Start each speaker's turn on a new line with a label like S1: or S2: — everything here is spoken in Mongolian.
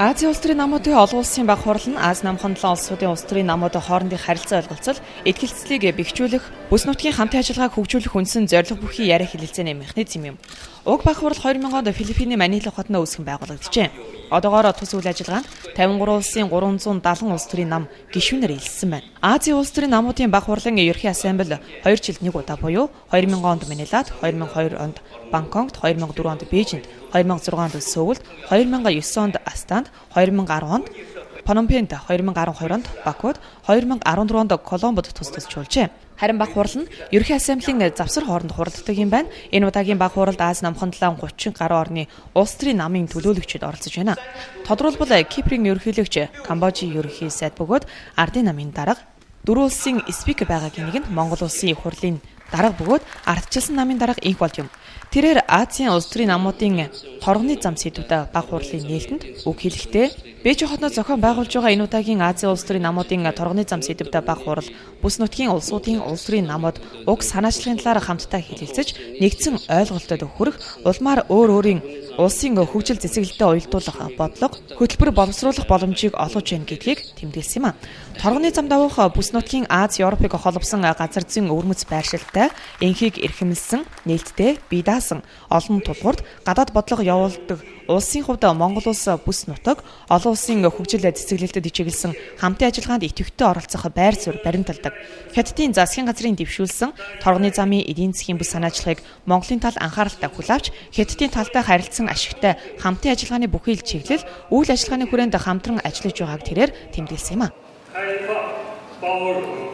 S1: Азийн улс төрийн намуудын олон улсын баг хурал нь Аз намхан 7 улсуудын улс төрийн намуудын хоорондын харилцаа ойлголцол, идгэлцлийг бэхжүүлэх, бүс нутгийн хамтын ажиллагааг хөгжүүлэх үндсэн зорилго бүхий яриа хэлэлцээний механизм юм. Уг баг хурал 2000 онд Филиппиний Манила хотод үүсгэн байгуулагдажээ. Одоогоор тус үйл ажиллагаанд 53 улсын 370 улс төрийн нам гишүүнээр илссэн байна. Азийн улс төрийн намуудын баг хурлын ерхий ассамбле 2 жилд нэг удаа буюу 2000 онд Манилад, 2002 онд Бангкокт, 2004 онд Бээжинд, 2006 онд Сөүлд, 2009 онд Астанд, 2010 онд Пномпенд, 2012 онд Бакуд, 2014 онд Коломбод тусалжуулжээ. Харин баг хурал нь ерхий ассамблеийн завсар хооронд хуралддаг юм байна. Энэ удаагийн баг хуралд Аз намхан 30 гаруй орны улс төрийн намын төлөөлөгчид оролцож байна. Тодорхойлбол Киприйн ерөнхийлөгч, Камбожийн ерөнхий сайд бөгөөд ардын намын дарга, 4 улсын спикер байгаагийн нэг нь Монгол улсын их хурлын дарга бөгөөд ардчилсан намын дарга инх болд юм. Тэрээр Азийн улс төрийн намуудын торгоны зам сэдвүүдэд баг хурлын нээлтэнд үг хэлэхдээ Бээжин хотод зохион байгуулж байгаа энэ удаагийн Азийн улс төрийн намуудын торгоны зам сэдвүүдэд баг хурал бүс нутгийн улсуудын улс төрийн намууд уг санаачлагын талаар хамтдаа хэлэлцэж нэгдсэн ойлголтод хүрэх улмаар өөрийн улсын хөгжил цэцэглэлтэд уялдуулах бодлого хөтөлбөр боловсруулах боломжийг олгож байна гэдгийг тэмдэглэсэн юм а. Торгоны зам давах бүс нутгийн Аз Европыг холбосон газар зүйн өвөрмөц байршилтай энхийг эрхэмлсэн нээлттэй бие даасан олон тулгуурд гадаад бодлого явуулдаг улсын хувьд Монгол улс бүс нутаг олон улсын хөгжил цэцэглэлтэд чиглэсэн хамтын ажиллагаанд идэвхтэй оролцох байр суурь баримталдаг. Хятадын засгийн газрын дэвшүүлсэн торгоны замын эдийн засгийн бүс санаачлагыг Монголын тал анхааралтай хүлэавч Хятадын талтай харилцсан ашигтай хамтын ажиллагааны бүхий л чиглэл үйл ажиллагааны хүрээнд хамтран ажиллаж байгааг тэрээр тэмдэглэсэн юм а.